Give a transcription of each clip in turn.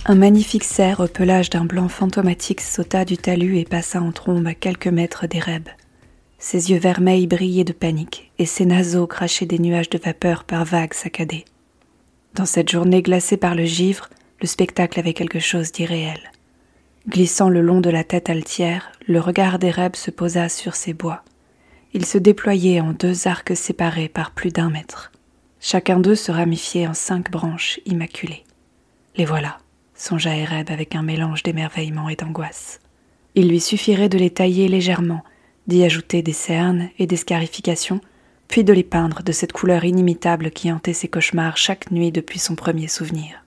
Un magnifique cerf au pelage d'un blanc fantomatique sauta du talus et passa en trombe à quelques mètres d'Ereb. Ses yeux vermeils brillaient de panique et ses naseaux crachaient des nuages de vapeur par vagues saccadées. Dans cette journée glacée par le givre, le spectacle avait quelque chose d'irréel. Glissant le long de la tête altière, le regard d'Ereb se posa sur ces bois. Ils se déployaient en 2 arcs séparés par plus d'1 mètre. Chacun d'eux se ramifiait en 5 branches immaculées. Les voilà, songea Ereb avec un mélange d'émerveillement et d'angoisse. Il lui suffirait de les tailler légèrement, d'y ajouter des cernes et des scarifications, puis de les peindre de cette couleur inimitable qui hantait ses cauchemars chaque nuit depuis son premier souvenir.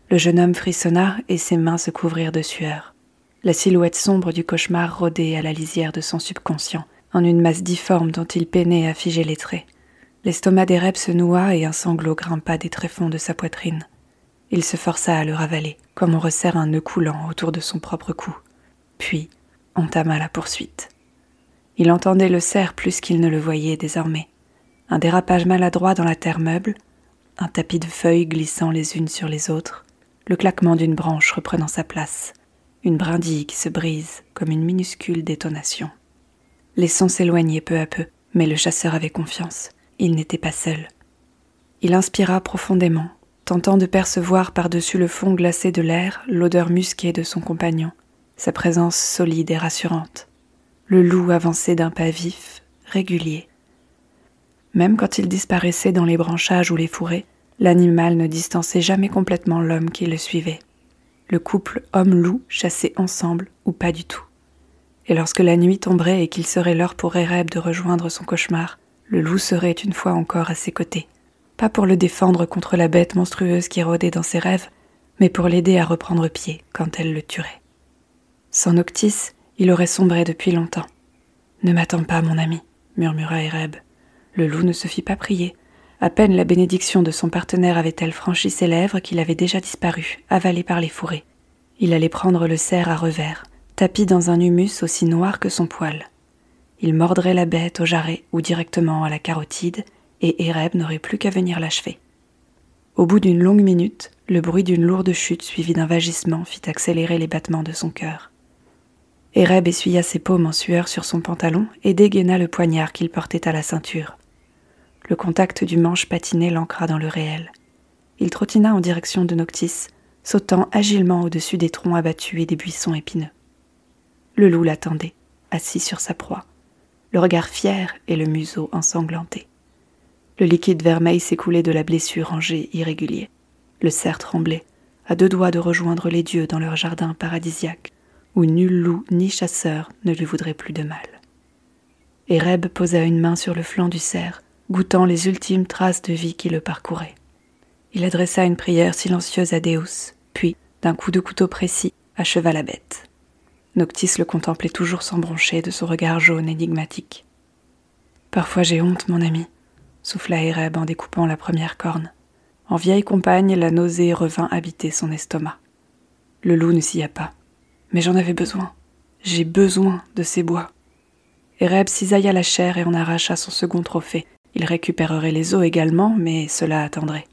Le jeune homme frissonna et ses mains se couvrirent de sueur. La silhouette sombre du cauchemar rôdait à la lisière de son subconscient, en une masse difforme dont il peinait à figer les traits. L'estomac d'Ereb se noua et un sanglot grimpa des tréfonds de sa poitrine. Il se força à le ravaler, comme on resserre un nœud coulant autour de son propre cou, puis entama la poursuite. Il entendait le cerf plus qu'il ne le voyait désormais. Un dérapage maladroit dans la terre meuble, un tapis de feuilles glissant les unes sur les autres, le claquement d'une branche reprenant sa place, une brindille qui se brise comme une minuscule détonation. Les sons s'éloignaient peu à peu, mais le chasseur avait confiance. Il n'était pas seul. Il inspira profondément, tentant de percevoir par-dessus le fond glacé de l'air l'odeur musquée de son compagnon, sa présence solide et rassurante. Le loup avançait d'un pas vif, régulier. Même quand il disparaissait dans les branchages ou les fourrés, l'animal ne distançait jamais complètement l'homme qui le suivait. Le couple homme-loup chassait ensemble ou pas du tout. Et lorsque la nuit tomberait et qu'il serait l'heure pour Ereb de rejoindre son cauchemar, le loup serait une fois encore à ses côtés. Pas pour le défendre contre la bête monstrueuse qui rôdait dans ses rêves, mais pour l'aider à reprendre pied quand elle le tuerait. Sans Noctis, il aurait sombré depuis longtemps. « Ne m'attends pas, mon ami », murmura Ereb. Le loup ne se fit pas prier. À peine la bénédiction de son partenaire avait-elle franchi ses lèvres qu'il avait déjà disparu, avalé par les fourrés. Il allait prendre le cerf à revers, tapi dans un humus aussi noir que son poil. Il mordrait la bête au jarret ou directement à la carotide, et Ereb n'aurait plus qu'à venir l'achever. Au bout d'une longue minute, le bruit d'une lourde chute suivie d'un vagissement fit accélérer les battements de son cœur. Ereb essuya ses paumes en sueur sur son pantalon et dégaina le poignard qu'il portait à la ceinture. Le contact du manche patiné l'ancra dans le réel. Il trottina en direction de Noctis, sautant agilement au-dessus des troncs abattus et des buissons épineux. Le loup l'attendait, assis sur sa proie, le regard fier et le museau ensanglanté. Le liquide vermeil s'écoulait de la blessure en jets irréguliers. Le cerf tremblait, à 2 doigts de rejoindre les dieux dans leur jardin paradisiaque, où nul loup ni chasseur ne lui voudrait plus de mal. Ereb posa une main sur le flanc du cerf, goûtant les ultimes traces de vie qui le parcouraient. Il adressa une prière silencieuse à Deus, puis, d'un coup de couteau précis, acheva la bête. Noctis le contemplait toujours sans broncher de son regard jaune énigmatique. « Parfois j'ai honte, mon ami », souffla Ereb en découpant la première corne. En vieille compagne, la nausée revint habiter son estomac. Le loup ne scia pas. Mais j'en avais besoin. J'ai besoin de ces bois. Ereb cisailla la chair et en arracha son second trophée. Il récupérerait les os également, mais cela attendrait.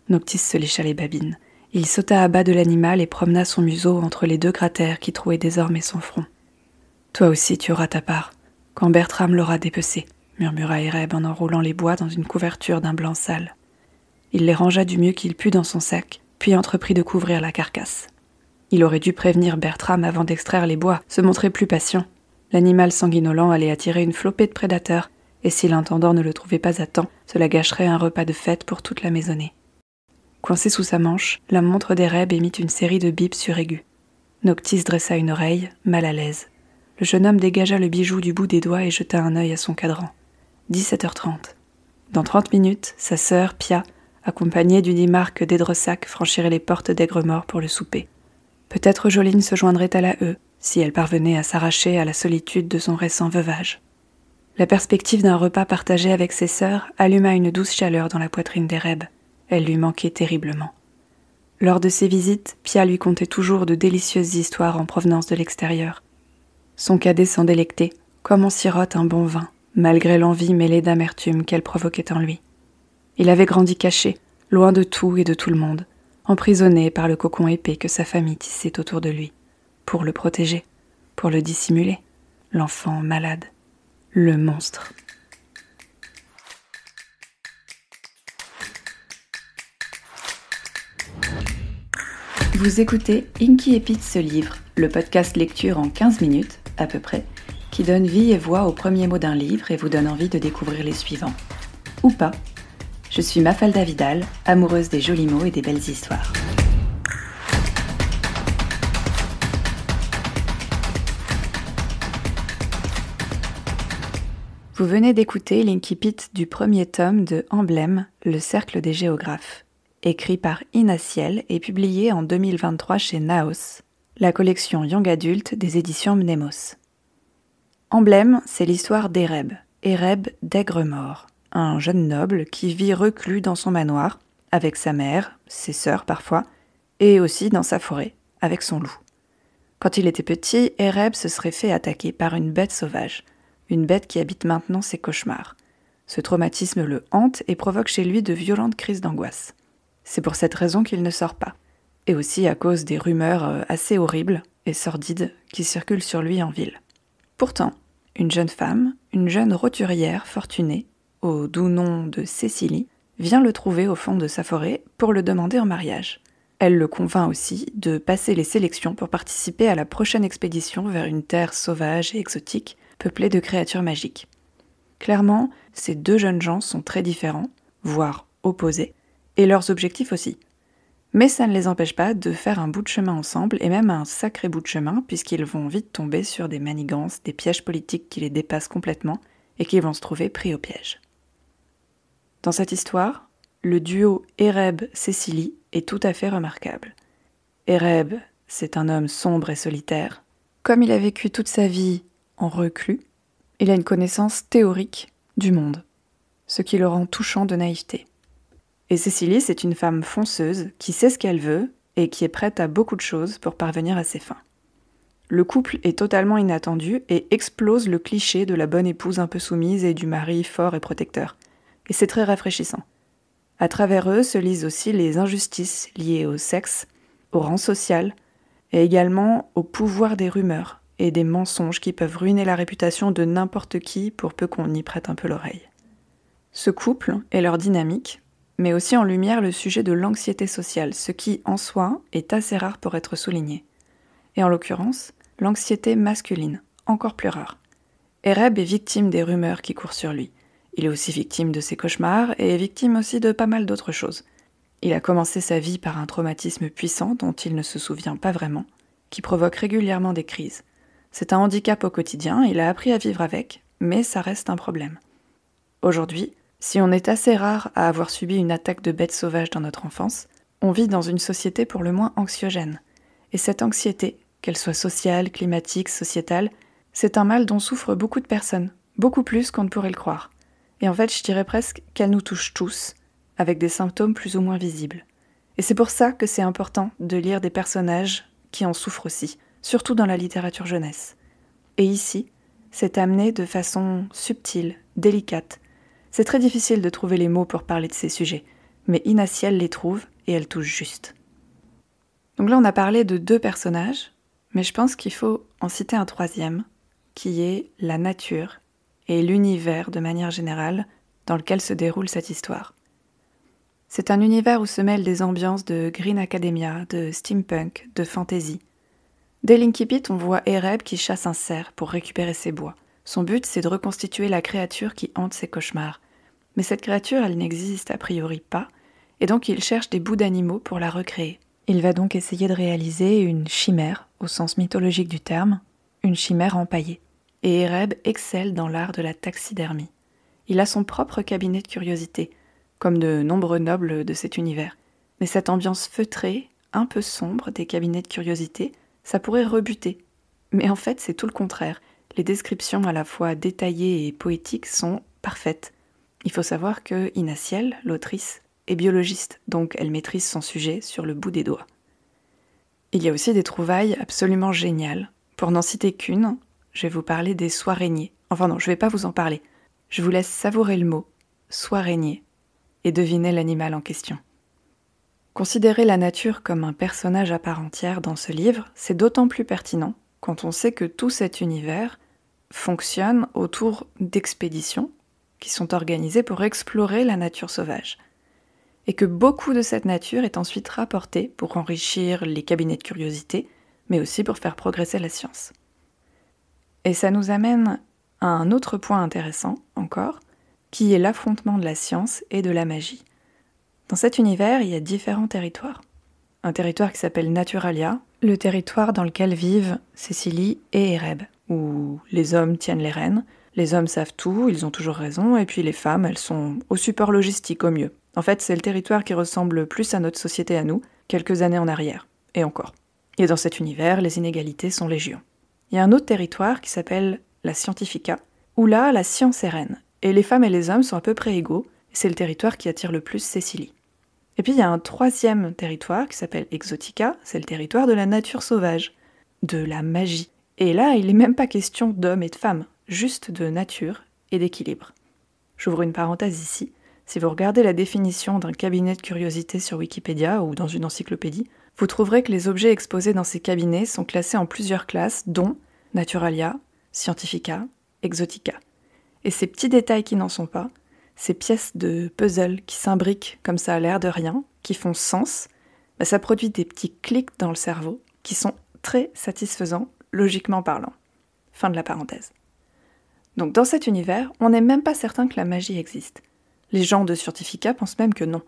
Noctis se lécha les babines. Il sauta à bas de l'animal et promena son museau entre les 2 cratères qui trouaient désormais son front. « Toi aussi tu auras ta part, quand Bertram l'aura dépecé », murmura Ereb en enroulant les bois dans une couverture d'un blanc sale. Il les rangea du mieux qu'il put dans son sac, puis entreprit de couvrir la carcasse. Il aurait dû prévenir Bertram avant d'extraire les bois, se montrer plus patient. L'animal sanguinolent allait attirer une flopée de prédateurs, et si l'intendant ne le trouvait pas à temps, cela gâcherait un repas de fête pour toute la maisonnée. Coincée sous sa manche, la montre d'Ereb émit une série de bips suraigus. Noctis dressa une oreille, mal à l'aise. Le jeune homme dégagea le bijou du bout des doigts et jeta un œil à son cadran. 17h30. Dans 30 minutes, sa sœur, Pia, accompagnée du Nimarque d'Edressac, franchirait les portes d'Aigre-Mort pour le souper. Peut-être Joline se joindrait à la si elle parvenait à s'arracher à la solitude de son récent veuvage. La perspective d'un repas partagé avec ses sœurs alluma une douce chaleur dans la poitrine d'Ereb. Elle lui manquait terriblement. Lors de ses visites, Pia lui contait toujours de délicieuses histoires en provenance de l'extérieur. Son cadet s'en délectait, comme on sirote un bon vin, malgré l'envie mêlée d'amertume qu'elle provoquait en lui. Il avait grandi caché, loin de tout et de tout le monde, emprisonné par le cocon épais que sa famille tissait autour de lui, pour le protéger, pour le dissimuler, l'enfant malade, le monstre. Vous écoutez Inky et Pete se livrent, le podcast lecture en 15 minutes, à peu près, qui donne vie et voix aux premiers mots d'un livre et vous donne envie de découvrir les suivants. Ou pas. Je suis Mafalda Vidal, amoureuse des jolis mots et des belles histoires. Vous venez d'écouter l'Inkipit du premier tome de Emblème, le cercle des géographes, écrit par Ina Ciel et publié en 2023 chez Naos, la collection Young Adult des éditions Mnemos. Emblème, c'est l'histoire d'Ereb d'Aigre-Mort, un jeune noble qui vit reclus dans son manoir, avec sa mère, ses sœurs parfois, et aussi dans sa forêt, avec son loup. Quand il était petit, Ereb se serait fait attaquer par une bête sauvage, une bête qui habite maintenant ses cauchemars. Ce traumatisme le hante et provoque chez lui de violentes crises d'angoisse. C'est pour cette raison qu'il ne sort pas, et aussi à cause des rumeurs assez horribles et sordides qui circulent sur lui en ville. Pourtant, une jeune femme, une jeune roturière fortunée, au doux nom de Cécilie, vient le trouver au fond de sa forêt pour le demander en mariage. Elle le convainc aussi de passer les sélections pour participer à la prochaine expédition vers une terre sauvage et exotique, peuplée de créatures magiques. Clairement, ces deux jeunes gens sont très différents, voire opposés, et leurs objectifs aussi. Mais ça ne les empêche pas de faire un bout de chemin ensemble, et même un sacré bout de chemin, puisqu'ils vont vite tomber sur des manigances, des pièges politiques qui les dépassent complètement, et qu'ils vont se trouver pris au piège. Dans cette histoire, le duo Ereb-Cécilie est tout à fait remarquable. Ereb, c'est un homme sombre et solitaire. Comme il a vécu toute sa vie en reclus, il a une connaissance théorique du monde, ce qui le rend touchant de naïveté. Et Cécilie, c'est une femme fonceuse qui sait ce qu'elle veut et qui est prête à beaucoup de choses pour parvenir à ses fins. Le couple est totalement inattendu et explose le cliché de la bonne épouse un peu soumise et du mari fort et protecteur. Et c'est très rafraîchissant. À travers eux se lisent aussi les injustices liées au sexe, au rang social, et également au pouvoir des rumeurs et des mensonges qui peuvent ruiner la réputation de n'importe qui pour peu qu'on y prête un peu l'oreille. Ce couple et leur dynamique met aussi en lumière le sujet de l'anxiété sociale, ce qui, en soi, est assez rare pour être souligné. Et en l'occurrence, l'anxiété masculine, encore plus rare. Ereb est victime des rumeurs qui courent sur lui. Il est aussi victime de ses cauchemars et est victime aussi de pas mal d'autres choses. Il a commencé sa vie par un traumatisme puissant dont il ne se souvient pas vraiment, qui provoque régulièrement des crises. C'est un handicap au quotidien, il a appris à vivre avec, mais ça reste un problème. Aujourd'hui, si on est assez rare à avoir subi une attaque de bête sauvage dans notre enfance, on vit dans une société pour le moins anxiogène. Et cette anxiété, qu'elle soit sociale, climatique, sociétale, c'est un mal dont souffrent beaucoup de personnes, beaucoup plus qu'on ne pourrait le croire. Et en fait, je dirais presque qu'elle nous touche tous, avec des symptômes plus ou moins visibles. Et c'est pour ça que c'est important de lire des personnages qui en souffrent aussi, surtout dans la littérature jeunesse. Et ici, c'est amené de façon subtile, délicate. C'est très difficile de trouver les mots pour parler de ces sujets, mais Ina Ciel les trouve et elle touche juste. Donc là, on a parlé de deux personnages, mais je pense qu'il faut en citer un troisième, qui est la nature et l'univers de manière générale dans lequel se déroule cette histoire. C'est un univers où se mêlent des ambiances de Green Academia, de steampunk, de fantasy. Dès l'Inkipit, on voit Ereb qui chasse un cerf pour récupérer ses bois. Son but, c'est de reconstituer la créature qui hante ses cauchemars. Mais cette créature, elle n'existe a priori pas, et donc il cherche des bouts d'animaux pour la recréer. Il va donc essayer de réaliser une chimère, au sens mythologique du terme, une chimère empaillée. Et Ereb excelle dans l'art de la taxidermie. Il a son propre cabinet de curiosité, comme de nombreux nobles de cet univers. Mais cette ambiance feutrée, un peu sombre des cabinets de curiosité, ça pourrait rebuter. Mais en fait, c'est tout le contraire. Les descriptions à la fois détaillées et poétiques sont parfaites. Il faut savoir que Ina Ciel, l'autrice, est biologiste, donc elle maîtrise son sujet sur le bout des doigts. Il y a aussi des trouvailles absolument géniales. Pour n'en citer qu'une, je vais vous parler des soiréniers. Enfin non, je ne vais pas vous en parler. Je vous laisse savourer le mot, soirénier, et deviner l'animal en question. Considérer la nature comme un personnage à part entière dans ce livre, c'est d'autant plus pertinent quand on sait que tout cet univers fonctionne autour d'expéditions qui sont organisées pour explorer la nature sauvage. Et que beaucoup de cette nature est ensuite rapportée pour enrichir les cabinets de curiosité, mais aussi pour faire progresser la science. Et ça nous amène à un autre point intéressant encore, qui est l'affrontement de la science et de la magie. Dans cet univers, il y a différents territoires. Un territoire qui s'appelle Naturalia, le territoire dans lequel vivent Cécilie et Ereb, où les hommes tiennent les rênes, les hommes savent tout, ils ont toujours raison, et puis les femmes, elles sont au support logistique au mieux. En fait, c'est le territoire qui ressemble plus à notre société à nous, quelques années en arrière, et encore. Et dans cet univers, les inégalités sont légion. Il y a un autre territoire qui s'appelle la Scientifica, où là, la science est reine, et les femmes et les hommes sont à peu près égaux, et c'est le territoire qui attire le plus Cécilie. Et puis il y a un troisième territoire qui s'appelle Exotica, c'est le territoire de la nature sauvage, de la magie. Et là, il n'est même pas question d'hommes et de femmes, juste de nature et d'équilibre. J'ouvre une parenthèse ici. Si vous regardez la définition d'un cabinet de curiosité sur Wikipédia ou dans une encyclopédie, vous trouverez que les objets exposés dans ces cabinets sont classés en plusieurs classes, dont Naturalia, Scientifica, Exotica. Et ces petits détails qui n'en sont pas, ces pièces de puzzle qui s'imbriquent comme ça à l'air de rien, qui font sens, ça produit des petits clics dans le cerveau qui sont très satisfaisants, logiquement parlant. Fin de la parenthèse. Donc dans cet univers, on n'est même pas certain que la magie existe. Les gens de Scientifica pensent même que non.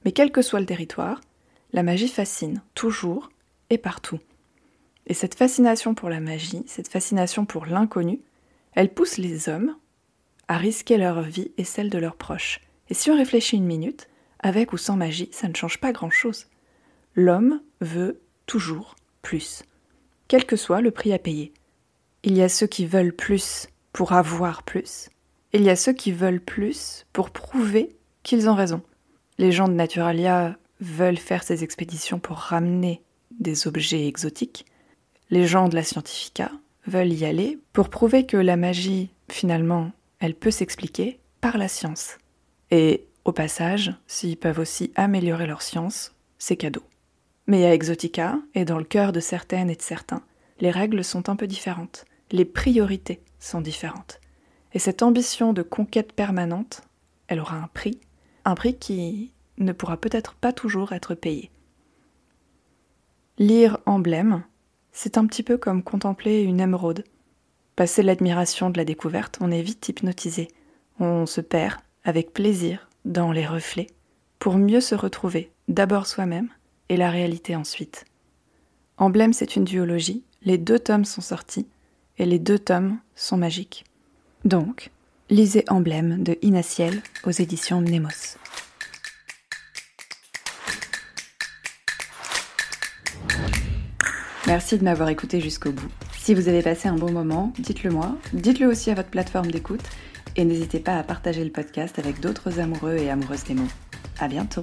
Mais quel que soit le territoire, la magie fascine, toujours et partout. Et cette fascination pour la magie, cette fascination pour l'inconnu, elle pousse les hommes à risquer leur vie et celle de leurs proches. Et si on réfléchit une minute, avec ou sans magie, ça ne change pas grand-chose. L'homme veut toujours plus, quel que soit le prix à payer. Il y a ceux qui veulent plus pour avoir plus, et il y a ceux qui veulent plus pour prouver qu'ils ont raison. Les gens de Naturalia veulent faire ces expéditions pour ramener des objets exotiques. Les gens de la Scientifica veulent y aller pour prouver que la magie, finalement, elle peut s'expliquer par la science. Et au passage, s'ils peuvent aussi améliorer leur science, c'est cadeau. Mais à Exotica, et dans le cœur de certaines et de certains, les règles sont un peu différentes. Les priorités sont différentes. Et cette ambition de conquête permanente, elle aura un prix qui ne pourra peut-être pas toujours être payé. Lire Emblème, c'est un petit peu comme contempler une émeraude. Passer l'admiration de la découverte, on est vite hypnotisé. On se perd, avec plaisir, dans les reflets, pour mieux se retrouver, d'abord soi-même, et la réalité ensuite. Emblème, c'est une duologie, les 2 tomes sont sortis, et les 2 tomes sont magiques. Donc, lisez Emblème de Ina Ciel aux éditions Nemos. Merci de m'avoir écouté jusqu'au bout. Si vous avez passé un bon moment, dites-le moi, dites-le aussi à votre plateforme d'écoute et n'hésitez pas à partager le podcast avec d'autres amoureux et amoureuses des mots. À bientôt!